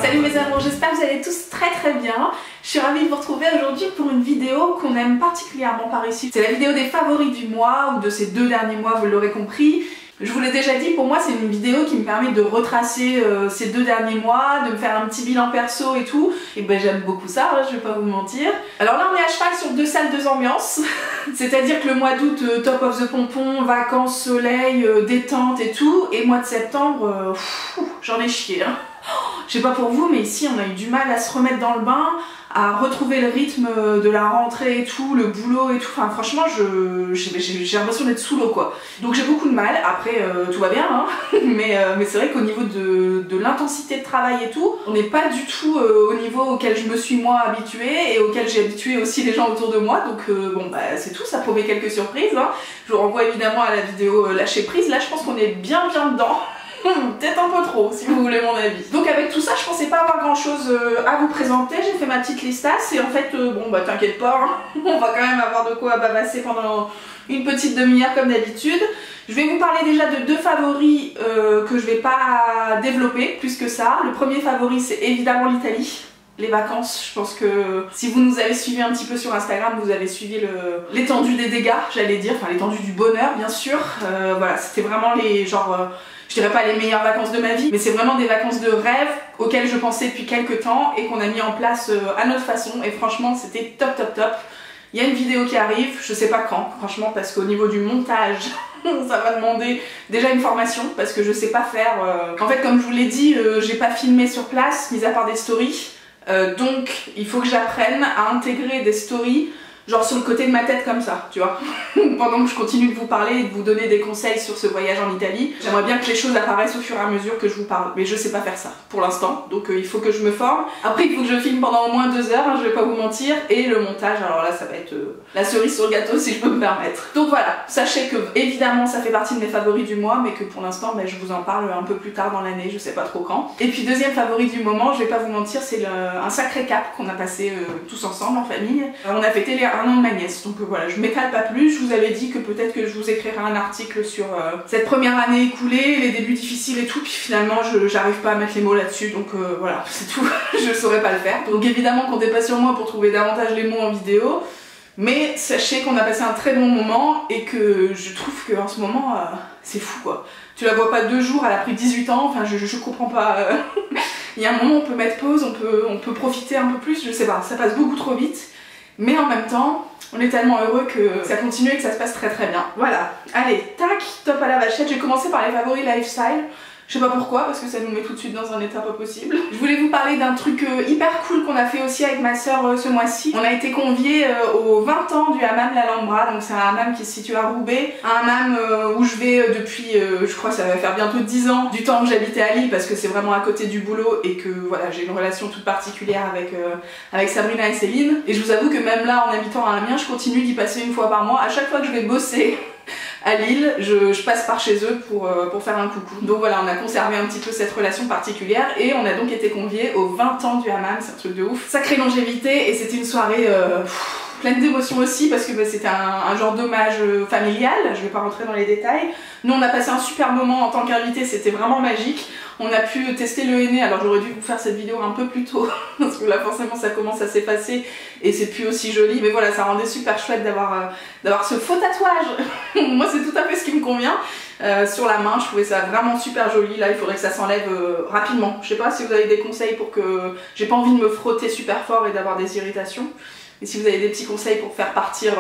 Salut mes amours, j'espère que vous allez tous très bien. Je suis ravie de vous retrouver aujourd'hui pour une vidéo qu'on aime particulièrement par ici. C'est la vidéo des favoris du mois, ou de ces 2 derniers mois, vous l'aurez compris. Je vous l'ai déjà dit, pour moi c'est une vidéo qui me permet de retracer ces 2 derniers mois, de me faire un petit bilan perso et tout. Et ben j'aime beaucoup ça, hein, je vais pas vous mentir. Alors là on est à cheval sur 2 salles, 2 ambiances. C'est-à-dire que le mois d'août, top of the pompon, vacances, soleil, détente et tout. Et mois de septembre, j'en ai chié. Hein. Je sais pas pour vous, mais ici on a eu du mal à se remettre dans le bain, à retrouver le rythme de la rentrée et tout, le boulot et tout. Enfin franchement j'ai l'impression d'être sous l'eau quoi. Donc j'ai beaucoup de mal, après tout va bien hein. mais c'est vrai qu'au niveau de l'intensité de travail et tout, on n'est pas du tout au niveau auquel je me suis moi habituée et auquel j'ai habitué aussi les gens autour de moi. Donc bon bah c'est tout, ça promet quelques surprises hein. Je vous renvoie évidemment à la vidéo lâcher prise, là je pense qu'on est bien dedans. Peut-être un peu trop si vous voulez mon avis. Donc avec tout ça je pensais pas avoir grand chose à vous présenter, j'ai fait ma petite listasse et en fait bon bah t'inquiète pas, hein, on va quand même avoir de quoi bavasser pendant une petite demi-heure comme d'habitude. Je vais vous parler déjà de 2 favoris que je vais pas développer plus que ça. Le premier favori c'est évidemment l'Italie. Les vacances, je pense que si vous nous avez suivis un petit peu sur Instagram, vous avez suivi l'étendue des dégâts, j'allais dire, enfin l'étendue du bonheur bien sûr. Voilà, c'était vraiment les je dirais pas les meilleures vacances de ma vie, mais c'est vraiment des vacances de rêve auxquelles je pensais depuis quelques temps et qu'on a mis en place à notre façon et franchement c'était top. Il y a une vidéo qui arrive, je sais pas quand, franchement, parce qu'au niveau du montage, ça va demander déjà une formation parce que je sais pas faire. En fait, comme je vous l'ai dit, j'ai pas filmé sur place, mis à part des stories. Donc il faut que j'apprenne à intégrer des stories genre sur le côté de ma tête comme ça, tu vois. Pendant que je continue de vous parler et de vous donner des conseils sur ce voyage en Italie, j'aimerais bien que les choses apparaissent au fur et à mesure que je vous parle, mais je sais pas faire ça pour l'instant, donc il faut que je me forme. Après il faut que je filme pendant au moins 2 heures, hein, je vais pas vous mentir, et le montage, alors là ça va être la cerise sur le gâteau si je peux me permettre. Donc voilà, sachez que évidemment ça fait partie de mes favoris du mois, mais que pour l'instant je vous en parle un peu plus tard dans l'année, je sais pas trop quand. Et puis deuxième favori du moment, je vais pas vous mentir, c'est un sacré cap qu'on a passé tous ensemble en famille. On a fêté les 1 an de ma nièce, donc voilà, je m'étale pas plus. Je vous avais dit que peut-être que je vous écrirai un article sur cette première année écoulée, les débuts difficiles et tout, puis finalement j'arrive pas à mettre les mots là-dessus, donc voilà, c'est tout, je saurais pas le faire. Donc évidemment comptez pas sur moi pour trouver davantage les mots en vidéo, mais sachez qu'on a passé un très bon moment et que je trouve qu'en ce moment, c'est fou quoi. Tu la vois pas 2 jours, elle a pris 18 ans, enfin je comprends pas. Il y a un moment on peut mettre pause, on peut profiter un peu plus, je sais pas, ça passe beaucoup trop vite. Mais en même temps, on est tellement heureux que ça continue et que ça se passe très bien. Voilà, allez, tac, top à la vachette. J'ai commencé par les favoris lifestyle. Je sais pas pourquoi, parce que ça nous met tout de suite dans un état pas possible. Je voulais vous parler d'un truc hyper cool qu'on a fait aussi avec ma soeur ce mois-ci. On a été conviés aux 20 ans du hammam l'Alhambra, donc c'est un hammam qui se situe à Roubaix. Un hammam où je vais depuis, je crois que ça va faire bientôt 10 ans, du temps que j'habitais à Lille, parce que c'est vraiment à côté du boulot et que voilà, j'ai une relation toute particulière avec Sabrina et Céline. Et je vous avoue que même là, en habitant à Amiens, je continue d'y passer 1 fois par mois. À chaque fois que je vais bosser à Lille, je passe par chez eux pour faire un coucou. Donc voilà, on a conservé un petit peu cette relation particulière et on a donc été conviés aux 20 ans du hammam, c'est un truc de ouf. Sacrée longévité et c'était une soirée pleine d'émotions aussi parce que c'était un genre d'hommage familial, je vais pas rentrer dans les détails. Nous on a passé un super moment en tant qu'invité, c'était vraiment magique. On a pu tester le henné, alors j'aurais dû vous faire cette vidéo un peu plus tôt parce que là forcément ça commence à s'effacer et c'est plus aussi joli, mais voilà, ça rendait super chouette d'avoir ce faux tatouage. Moi c'est tout à fait ce qui me convient. Sur la main, je trouvais ça vraiment super joli. Là il faudrait que ça s'enlève rapidement. Je sais pas si vous avez des conseils pour que j'ai pas envie de me frotter super fort et d'avoir des irritations. Et si vous avez des petits conseils pour faire partir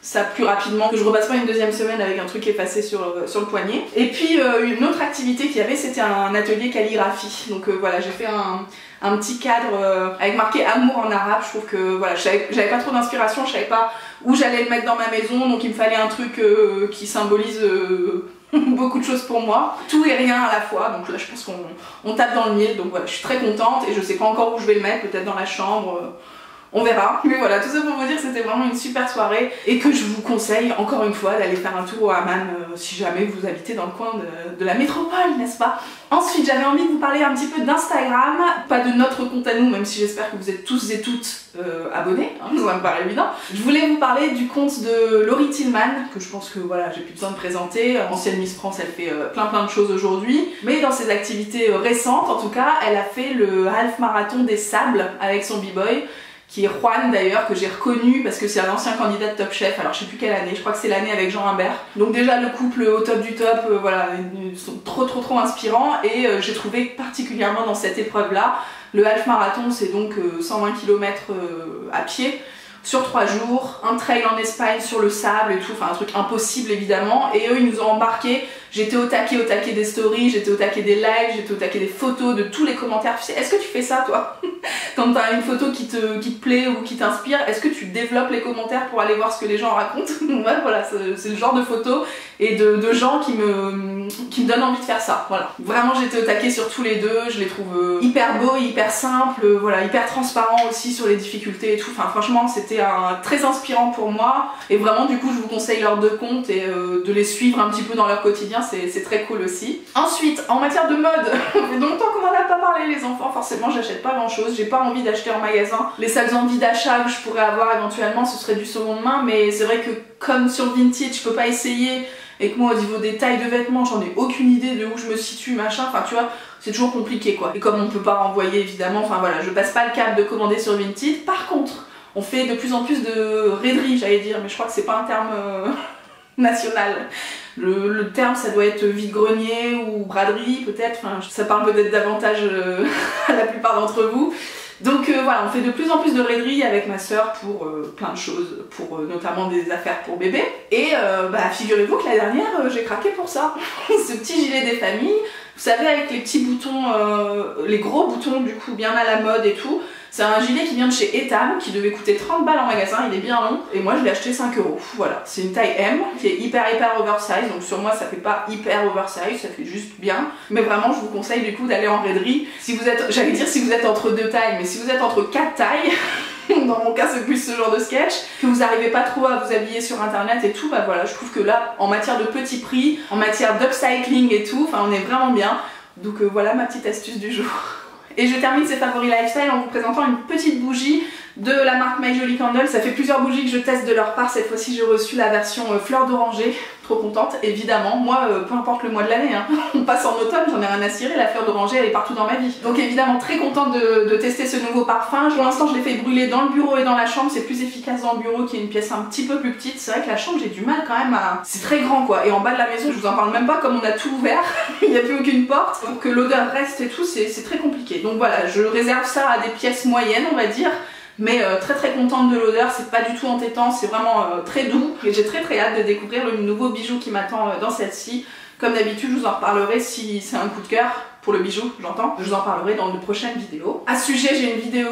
ça plus rapidement, que je repasse pas une 2e semaine avec un truc effacé sur le poignet. Et puis une autre activité qu'il y avait, c'était un atelier calligraphie. Donc voilà, j'ai fait un petit cadre avec marqué amour en arabe. Je trouve que voilà, j'avais pas trop d'inspiration, je savais pas où j'allais le mettre dans ma maison, donc il me fallait un truc qui symbolise beaucoup de choses pour moi, tout et rien à la fois. Donc là je pense qu'on tape dans le mille, donc voilà, je suis très contente et je sais pas encore où je vais le mettre, peut-être dans la chambre On verra, mais voilà, tout ça pour vous dire que c'était vraiment une super soirée et que je vous conseille encore une fois d'aller faire un tour au hammam si jamais vous habitez dans le coin de la métropole, n'est-ce pas? Ensuite, j'avais envie de vous parler un petit peu d'Instagram, pas de notre compte à nous, même si j'espère que vous êtes tous et toutes abonnés, hein, ça me paraît évident. Je voulais vous parler du compte de Laurie Tillman, que je pense que voilà, j'ai plus besoin de présenter. Ancienne Miss France, elle fait plein de choses aujourd'hui, mais dans ses activités récentes, en tout cas, elle a fait le half marathon des sables avec son b-boy, qui est Juan d'ailleurs, que j'ai reconnu parce que c'est un ancien candidat de Top Chef, alors je sais plus quelle année, je crois que c'est l'année avec Jean Humbert. Donc déjà le couple au top du top, voilà, ils sont trop inspirants et j'ai trouvé particulièrement dans cette épreuve là, le half marathon c'est donc 120 km à pied, sur 3 jours, un trail en Espagne sur le sable et tout, enfin un truc impossible évidemment, et eux ils nous ont embarqués. J'étais au taquet des stories, j'étais au taquet des lives, j'étais au taquet des photos, de tous les commentaires. Tu sais, est-ce que tu fais ça toi? Quand t'as une photo qui te plaît ou qui t'inspire, est-ce que tu développes les commentaires pour aller voir ce que les gens racontent? Ouais, voilà, c'est le genre de photos et de gens qui me donnent envie de faire ça, voilà. Vraiment j'étais au taquet sur tous les deux, je les trouve hyper beaux, hyper simples, voilà, hyper transparents aussi sur les difficultés et tout. Enfin franchement c'était très inspirant pour moi et vraiment du coup je vous conseille leurs deux comptes et de les suivre un petit peu dans leur quotidien. C'est très cool aussi. Ensuite, en matière de mode, ça fait longtemps qu'on n'en a pas parlé les enfants, forcément j'achète pas grand chose, j'ai pas envie d'acheter en magasin. Les seules envies d'achat que je pourrais avoir éventuellement ce serait du seconde main, mais c'est vrai que comme sur Vinted je peux pas essayer et que moi au niveau des tailles de vêtements j'en ai aucune idée de où je me situe machin, enfin tu vois, c'est toujours compliqué quoi. Et comme on peut pas renvoyer évidemment, enfin voilà, je passe pas le cap de commander sur Vinted. Par contre, on fait de plus en plus de raiderie j'allais dire, mais je crois que c'est pas un terme national. Le terme ça doit être vide-grenier ou braderie peut-être, enfin ça parle peut-être davantage à la plupart d'entre vous. Donc voilà, on fait de plus en plus de raiderie avec ma soeur pour plein de choses, pour notamment des affaires pour bébé. Et bah figurez-vous que la dernière j'ai craqué pour ça. Ce petit gilet des familles, vous savez avec les petits boutons, les gros boutons du coup bien à la mode et tout. C'est un gilet qui vient de chez Etam, qui devait coûter 30 balles en magasin, il est bien long, et moi je l'ai acheté 5 €. Voilà, c'est une taille M, qui est hyper oversize, donc sur moi ça fait pas hyper oversize, ça fait juste bien. Mais vraiment je vous conseille du coup d'aller en raiderie. Si vous êtes, j'allais dire si vous êtes entre 2 tailles, mais si vous êtes entre 4 tailles, dans mon cas c'est plus ce genre de sketch, que vous n'arrivez pas trop à vous habiller sur internet et tout, bah voilà, je trouve que là, en matière de petits prix, en matière d'upcycling et tout, enfin on est vraiment bien. Donc voilà ma petite astuce du jour. Et je termine ces favoris lifestyle en vous présentant une petite bougie de la marque My Jolly Candle. Ça fait plusieurs bougies que je teste de leur part. Cette fois-ci j'ai reçu la version fleur d'oranger. Trop contente, évidemment. Moi, peu importe le mois de l'année, hein. On passe en automne, j'en ai rien à cirer. La fleur d'oranger elle est partout dans ma vie. Donc évidemment très contente de tester ce nouveau parfum. Pour l'instant je l'ai fait brûler dans le bureau et dans la chambre. C'est plus efficace dans le bureau qui est une pièce un petit peu plus petite. C'est vrai que la chambre j'ai du mal quand même à... C'est très grand quoi. Et en bas de la maison je vous en parle même pas, comme on a tout ouvert. Il n'y a plus aucune porte. Pour que l'odeur reste et tout, c'est très compliqué. Donc voilà, je réserve ça à des pièces moyennes on va dire. Mais très contente de l'odeur, c'est pas du tout entêtant, c'est vraiment très doux. Et j'ai très hâte de découvrir le nouveau bijou qui m'attend dans celle-ci. Comme d'habitude, je vous en reparlerai si c'est un coup de cœur pour le bijou, j'entends. Je vous en parlerai dans de prochaines vidéos. À ce sujet, j'ai une vidéo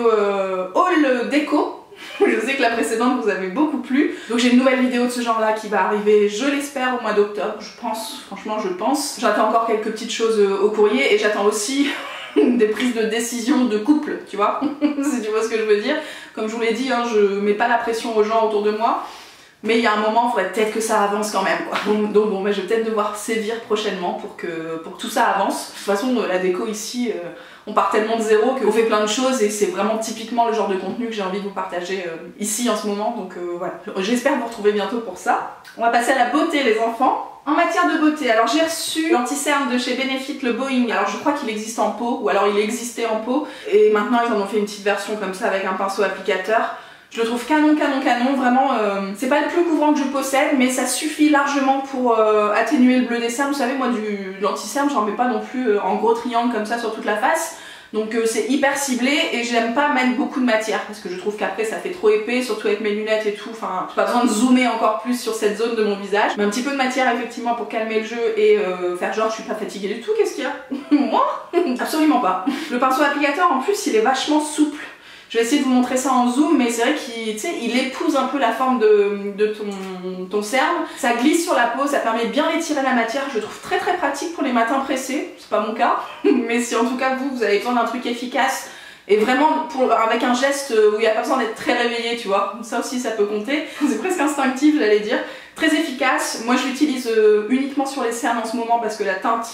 haul déco. Je sais que la précédente vous avait beaucoup plu. Donc j'ai une nouvelle vidéo de ce genre là qui va arriver, je l'espère, au mois d'octobre. Je pense, franchement je pense. J'attends encore quelques petites choses au courrier et j'attends aussi des prises de décision de couple, tu vois, si tu vois ce que je veux dire. Comme je vous l'ai dit, hein, je mets pas la pression aux gens autour de moi, mais il y a un moment, il faudrait peut-être que ça avance quand même, quoi. Donc bon, je vais peut-être devoir sévir prochainement pour que tout ça avance. De toute façon, la déco ici, on part tellement de zéro qu'on fait plein de choses et c'est vraiment typiquement le genre de contenu que j'ai envie de vous partager ici en ce moment. Donc voilà, j'espère vous retrouver bientôt pour ça. On va passer à la beauté les enfants. En matière de beauté, alors j'ai reçu l'anti-cerne de chez Benefit, le Boeing. Alors je crois qu'il existe en pot, ou alors il existait en pot, et maintenant ils en ont fait une petite version comme ça avec un pinceau applicateur. Je le trouve canon, vraiment, c'est pas le plus couvrant que je possède, mais ça suffit largement pour atténuer le bleu des cernes. Vous savez, moi de l'anti-cerne, j'en mets pas non plus en gros triangle comme ça sur toute la face. Donc c'est hyper ciblé et j'aime pas mettre beaucoup de matière parce que je trouve qu'après ça fait trop épais, surtout avec mes lunettes et tout. Enfin, j'ai pas besoin de zoomer encore plus sur cette zone de mon visage. Mais un petit peu de matière effectivement pour calmer le jeu et faire genre je suis pas fatiguée du tout. Qu'est-ce qu'il y a? Moi? Absolument pas. Le pinceau applicateur en plus il est vachement souple. Je vais essayer de vous montrer ça en zoom, mais c'est vrai qu'il épouse un peu la forme de ton cerne. Ça glisse sur la peau, ça permet de bien étirer la matière. Je le trouve très pratique pour les matins pressés. C'est pas mon cas, mais si en tout cas vous avez besoin d'un truc efficace Et vraiment avec un geste où il n'y a pas besoin d'être très réveillé, tu vois. Ça aussi ça peut compter. C'est presque instinctif, j'allais dire. Très efficace. Moi je l'utilise uniquement sur les cernes en ce moment parce que la teinte,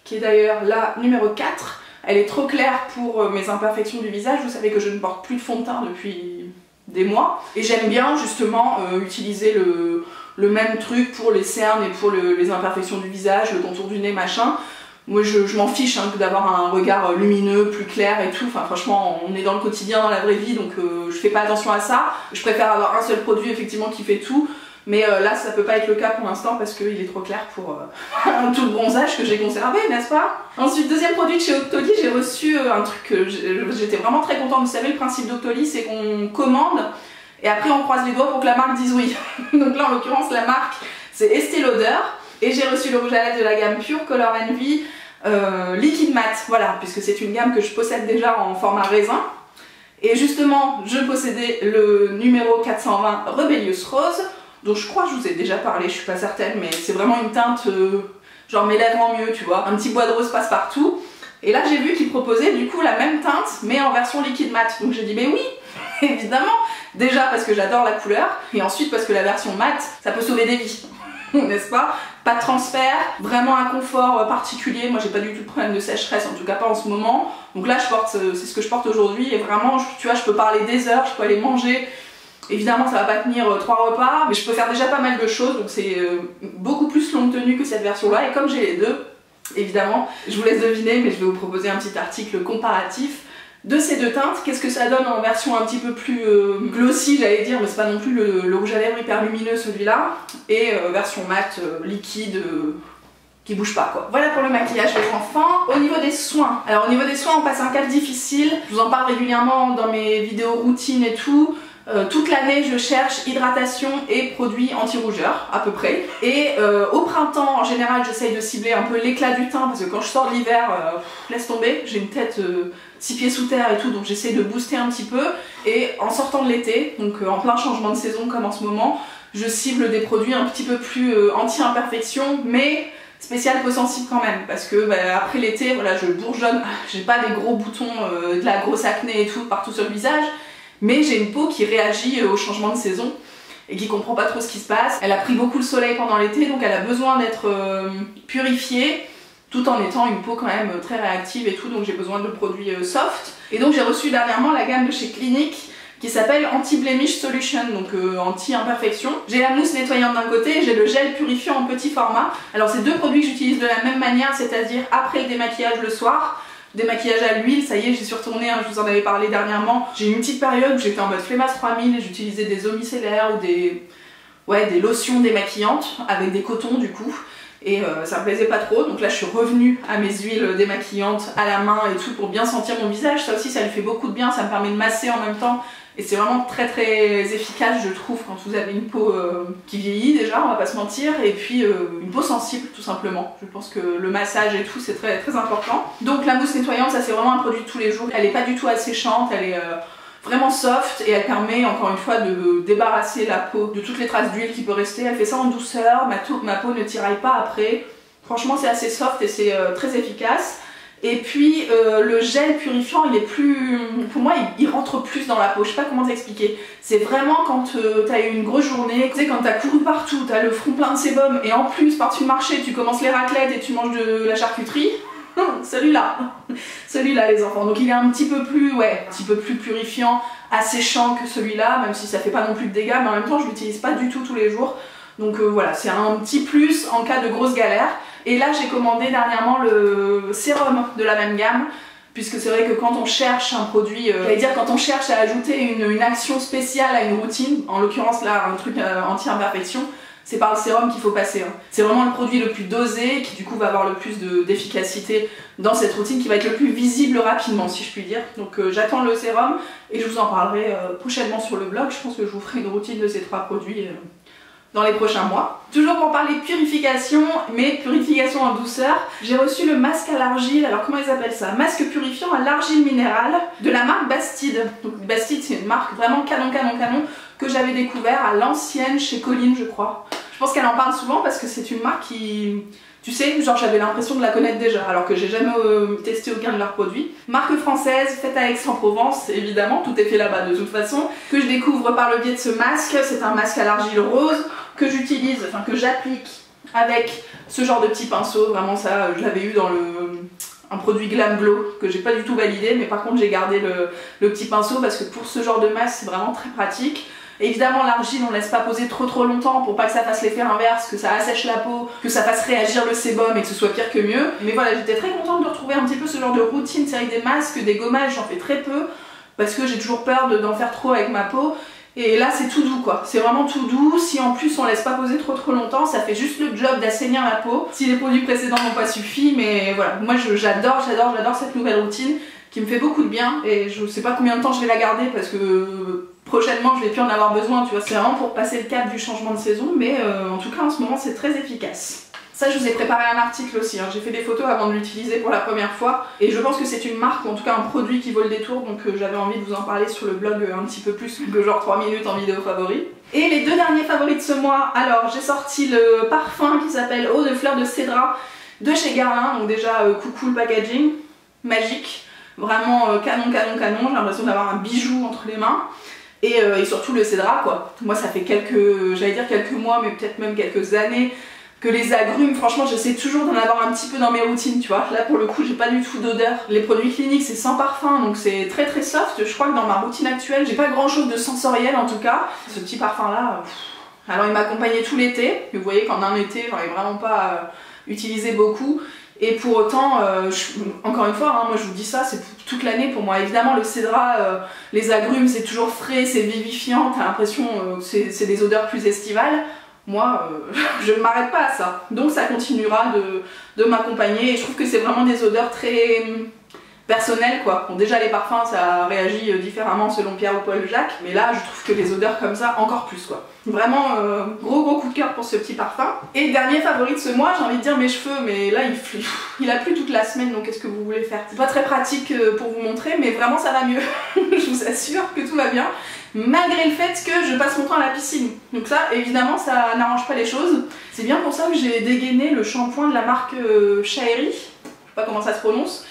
qui est d'ailleurs la numéro 4, elle est trop claire pour mes imperfections du visage. Vous savez que je ne porte plus de fond de teint depuis des mois. Et j'aime bien justement utiliser le même truc pour les cernes et pour les imperfections du visage, le contour du nez, machin. Moi je m'en fiche hein, d'avoir un regard lumineux, plus clair et tout. Enfin franchement on est dans le quotidien, dans la vraie vie, donc je fais pas attention à ça. Je préfère avoir un seul produit effectivement qui fait tout. Mais là ça peut pas être le cas pour l'instant parce qu'il est trop clair pour tout le bronzage que j'ai conservé, n'est-ce pas? Ensuite, deuxième produit de chez Octoly, j'ai reçu un truc que j'étais vraiment très contente. Vous savez le principe d'Octoly, c'est qu'on commande et après on croise les doigts pour que la marque dise oui. Donc là en l'occurrence la marque c'est Estée Lauder et j'ai reçu le rouge à lèvres de la gamme Pure Color Envy Liquid Matte, voilà, puisque c'est une gamme que je possède déjà en format raisin. Et justement je possédais le numéro 420 Rebellious Rose, dont je crois que je vous ai déjà parlé, je suis pas certaine, mais c'est vraiment une teinte genre mes lèvres en mieux, tu vois, un petit bois de rose passe partout. Et là j'ai vu qu'ils proposaient du coup la même teinte mais en version liquide mat, donc j'ai dit mais oui, évidemment, déjà parce que j'adore la couleur et ensuite parce que la version mat ça peut sauver des vies, n'est-ce pas? Pas de transfert, vraiment un confort particulier. Moi j'ai pas du tout de problème de sécheresse, en tout cas pas en ce moment, donc là je porte, c'est ce que je porte aujourd'hui et vraiment tu vois je peux parler des heures, je peux aller manger. Évidemment ça va pas tenir 3 repas, mais je peux faire déjà pas mal de choses, donc c'est beaucoup plus longue tenue que cette version là. Et comme j'ai les deux, évidemment, je vous laisse deviner, mais je vais vous proposer un petit article comparatif de ces deux teintes. Qu'est-ce que ça donne en version un petit peu plus glossy, j'allais dire, mais c'est pas non plus le rouge à lèvres hyper lumineux celui-là, et version mat, liquide, qui bouge pas quoi. Voilà pour le maquillage des enfants. Au niveau des soins, alors au niveau des soins on passe un cap difficile, je vous en parle régulièrement dans mes vidéos routines et tout. Toute l'année je cherche hydratation et produits anti-rougeur à peu près, et au printemps en général j'essaye de cibler un peu l'éclat du teint parce que quand je sors de l'hiver, laisse tomber, j'ai une tête 6 pieds sous terre et tout, donc j'essaye de booster un petit peu. Et en sortant de l'été, donc en plein changement de saison comme en ce moment, je cible des produits un petit peu plus anti-imperfection mais spécial peau sensible quand même, parce que après l'été voilà je bourgeonne, j'ai pas des gros boutons, de la grosse acné et tout partout sur le visage, mais j'ai une peau qui réagit au changement de saison et qui comprend pas trop ce qui se passe. Elle a pris beaucoup le soleil pendant l'été, donc elle a besoin d'être purifiée tout en étant une peau quand même très réactive et tout, donc j'ai besoin de produits soft. Et donc j'ai reçu dernièrement la gamme de chez Clinique qui s'appelle Anti-Blemish Solution, donc anti-imperfection. J'ai la mousse nettoyante d'un côté et j'ai le gel purifiant en petit format. Alors c'est deux produits que j'utilise de la même manière, c'est-à-dire après le démaquillage le soir. Démaquillage à l'huile, ça y est, j'y suis retournée, hein, je vous en avais parlé dernièrement. J'ai eu une petite période où j'étais en mode Flemmas 3000 et j'utilisais des eaux micellaires ou des lotions démaquillantes avec des cotons du coup. Et ça me plaisait pas trop, donc là je suis revenue à mes huiles démaquillantes à la main et tout pour bien sentir mon visage. Ça aussi ça lui fait beaucoup de bien, ça me permet de masser en même temps. Et c'est vraiment très très efficace je trouve quand vous avez une peau qui vieillit déjà, on va pas se mentir, et puis une peau sensible tout simplement. Je pense que le massage et tout c'est très très important. Donc la mousse nettoyante ça c'est vraiment un produit de tous les jours, elle est pas du tout asséchante, elle est vraiment soft et elle permet encore une fois de débarrasser la peau de toutes les traces d'huile qui peut rester. Elle fait ça en douceur, ma peau ne tiraille pas après. Franchement c'est assez soft et c'est très efficace. Et puis le gel purifiant il est plus, pour moi il rentre plus dans la peau, je sais pas comment t'expliquer. C'est vraiment quand t'as eu une grosse journée, tu sais quand t'as couru partout, t'as le front plein de sébum et en plus par-dessus le marché tu commences les raclettes et tu manges de la charcuterie. Celui-là les enfants, donc il est un petit peu plus, un petit peu plus purifiant, asséchant que celui-là, même si ça fait pas non plus de dégâts, mais en même temps je l'utilise pas du tout tous les jours. Donc voilà, c'est un petit plus en cas de grosse galère. Et là j'ai commandé dernièrement le sérum de la même gamme, puisque c'est vrai que quand on cherche un produit, j'allais dire quand on cherche à ajouter une action spéciale à une routine, en l'occurrence là un truc anti-imperfection, c'est par le sérum qu'il faut passer. Hein. C'est vraiment le produit le plus dosé, qui du coup va avoir le plus d'efficacité dans cette routine, qui va être le plus visible rapidement si je puis dire. Donc j'attends le sérum et je vous en parlerai prochainement sur le blog. Je pense que je vous ferai une routine de ces 3 produits dans les prochains mois. Toujours pour parler purification, mais purification en douceur, j'ai reçu le masque à l'argile, alors comment ils appellent ça? Masque purifiant à l'argile minérale de la marque Bastide. Donc Bastide c'est une marque vraiment canon que j'avais découvert à l'ancienne chez Colline je crois. Je pense qu'elle en parle souvent parce que c'est une marque qui... Tu sais, genre j'avais l'impression de la connaître déjà, alors que j'ai jamais testé aucun de leurs produits. Marque française, faite à Aix-en-Provence, évidemment, tout est fait là-bas de toute façon, que je découvre par le biais de ce masque. C'est un masque à l'argile rose que j'utilise, enfin que j'applique avec ce genre de petit pinceau. Vraiment ça, je l'avais eu dans un produit Glam Glow que j'ai pas du tout validé, mais par contre j'ai gardé le petit pinceau parce que pour ce genre de masque c'est vraiment très pratique. Évidemment l'argile on laisse pas poser trop longtemps pour pas que ça fasse l'effet inverse, que ça assèche la peau, que ça fasse réagir le sébum et que ce soit pire que mieux. Mais voilà, j'étais très contente de retrouver un petit peu ce genre de routine. C'est avec des masques, des gommages, j'en fais très peu parce que j'ai toujours peur d'en faire trop avec ma peau. Et là c'est tout doux quoi, c'est vraiment tout doux. Si en plus on laisse pas poser trop longtemps, ça fait juste le job d'assainir la peau. Si les produits précédents n'ont pas suffi, mais voilà, moi j'adore cette nouvelle routine qui me fait beaucoup de bien. Et je sais pas combien de temps je vais la garder parce que prochainement je vais plus en avoir besoin, tu vois. C'est vraiment pour passer le cap du changement de saison, mais en tout cas en ce moment c'est très efficace. Ça je vous ai préparé un article aussi, hein. J'ai fait des photos avant de l'utiliser pour la première fois et je pense que c'est une marque ou en tout cas un produit qui vaut le détour, donc j'avais envie de vous en parler sur le blog un petit peu plus que genre 3 minutes en vidéo favoris. Et les deux derniers favoris de ce mois, alors j'ai sorti le parfum qui s'appelle Eau de fleur de cédra de chez Guerlain, donc déjà coucou le packaging, magique, vraiment canon, j'ai l'impression d'avoir un bijou entre les mains. Et surtout le cédra quoi. Moi ça fait quelques mois, mais peut-être même quelques années que les agrumes, franchement j'essaie toujours d'en avoir un petit peu dans mes routines, tu vois. Là pour le coup j'ai pas du tout d'odeur. Les produits cliniques c'est sans parfum, donc c'est très soft. Je crois que dans ma routine actuelle j'ai pas grand chose de sensoriel en tout cas. Ce petit parfum là, alors il m'a accompagné tout l'été. Vous voyez qu'en un été j'en ai vraiment pas utilisé beaucoup. Et pour autant, encore une fois, hein, moi je vous dis ça, c'est toute l'année pour moi. Évidemment le cédra, les agrumes c'est toujours frais, c'est vivifiant, t'as l'impression que c'est des odeurs plus estivales. Moi, je ne m'arrête pas à ça. Donc ça continuera de m'accompagner et je trouve que c'est vraiment des odeurs très personnelles quoi. Bon déjà les parfums ça réagit différemment selon Pierre ou Paul Jacques, mais là je trouve que les odeurs comme ça encore plus quoi. Vraiment gros coup de cœur pour ce petit parfum. Et dernier favori de ce mois, j'ai envie de dire mes cheveux, mais là il a plu toute la semaine, donc qu'est-ce que vous voulez faire? C'est pas très pratique pour vous montrer, mais vraiment ça va mieux. Je vous assure que tout va bien, malgré le fait que je passe mon temps à la piscine. Donc ça évidemment ça n'arrange pas les choses. C'est bien pour ça que j'ai dégainé le shampoing de la marque Shaeri, je sais pas comment ça se prononce.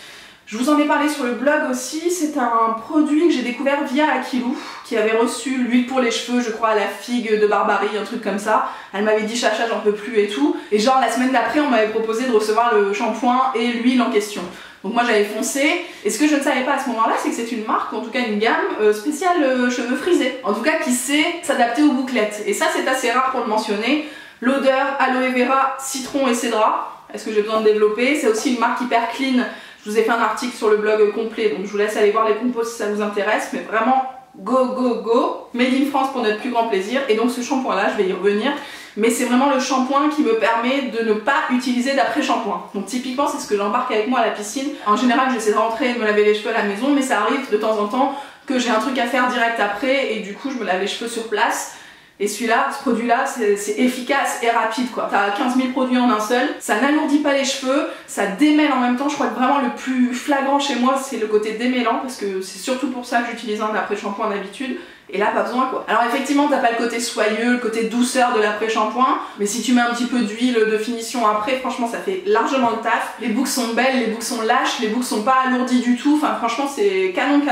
Je vous en ai parlé sur le blog aussi, c'est un produit que j'ai découvert via Akilou, qui avait reçu l'huile pour les cheveux, je crois à la figue de Barbarie, un truc comme ça. Elle m'avait dit Chacha j'en peux plus et tout. Et genre la semaine d'après on m'avait proposé de recevoir le shampoing et l'huile en question. Donc moi j'avais foncé, et ce que je ne savais pas à ce moment-là, c'est que c'est une marque, en tout cas une gamme spéciale cheveux frisés. En tout cas qui sait s'adapter aux bouclettes. Et ça c'est assez rare pour le mentionner. L'odeur aloe vera, citron et cédra. Est-ce que j'ai besoin de développer? C'est aussi une marque hyper clean. Je vous ai fait un article sur le blog complet, donc je vous laisse aller voir les compos si ça vous intéresse, mais vraiment go! Made in France pour notre plus grand plaisir. Et donc ce shampoing là, je vais y revenir, mais c'est vraiment le shampoing qui me permet de ne pas utiliser d'après-shampoing. Donc typiquement c'est ce que j'embarque avec moi à la piscine. En général j'essaie de rentrer et de me laver les cheveux à la maison, mais ça arrive de temps en temps que j'ai un truc à faire direct après et du coup je me lave les cheveux sur place. Et celui-là, ce produit-là, c'est efficace et rapide quoi. T'as 15 000 produits en un seul, ça n'alourdit pas les cheveux, ça démêle en même temps. Je crois que vraiment le plus flagrant chez moi, c'est le côté démêlant, parce que c'est surtout pour ça que j'utilise un après-shampoing d'habitude. Et là, pas besoin quoi. Alors effectivement, t'as pas le côté soyeux, le côté douceur de l'après-shampoing, mais si tu mets un petit peu d'huile de finition après, franchement, ça fait largement le taf. Les boucles sont belles, les boucles sont lâches, les boucles sont pas alourdies du tout. Enfin, franchement, c'est canon.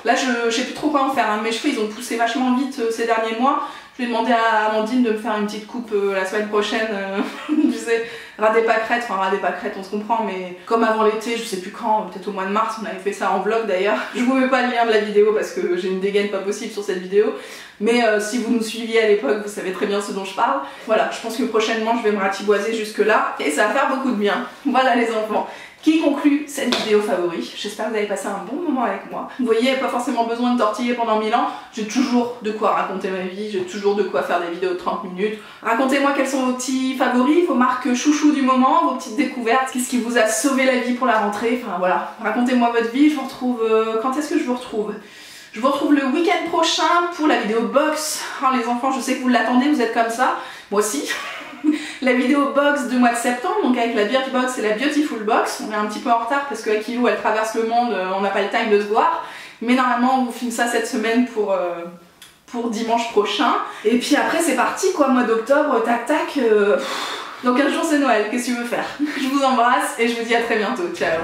Là je sais plus trop quoi en faire, hein. Mes cheveux ils ont poussé vachement vite ces derniers mois. Je vais demander à Amandine de me faire une petite coupe la semaine prochaine, tu sais, ras des pâquerettes, enfin ras des pâquerettes on se comprend, mais comme avant l'été, je sais plus quand, peut-être au mois de mars, on avait fait ça en vlog d'ailleurs. Je vous mets pas le lien de la vidéo parce que j'ai une dégaine pas possible sur cette vidéo, mais si vous nous suiviez à l'époque, vous savez très bien ce dont je parle. Voilà, je pense que prochainement je vais me ratiboiser jusque là et ça va faire beaucoup de bien. Voilà les enfants. Qui conclut cette vidéo favori. J'espère que vous avez passé un bon moment avec moi. Vous voyez, pas forcément besoin de tortiller pendant 1000 ans. J'ai toujours de quoi raconter ma vie, j'ai toujours de quoi faire des vidéos de 30 minutes. Racontez-moi quels sont vos petits favoris, vos marques chouchous du moment, vos petites découvertes, qu'est-ce qui vous a sauvé la vie pour la rentrée. Enfin voilà, racontez-moi votre vie, je vous retrouve... Quand est-ce que je vous retrouve? Je vous retrouve le week-end prochain pour la vidéo box. Oh les enfants, je sais que vous l'attendez, vous êtes comme ça. Moi aussi. La vidéo box du mois de septembre, donc avec la Birchbox et la Beautiful Box. On est un petit peu en retard parce que Akilou elle traverse le monde, on n'a pas le time de se voir. Mais normalement on vous filme ça cette semaine pour pour dimanche prochain. Et puis après c'est parti quoi, mois d'octobre, tac tac. Dans 15 jours c'est Noël, qu'est-ce que tu veux faire? Je vous embrasse et je vous dis à très bientôt, ciao.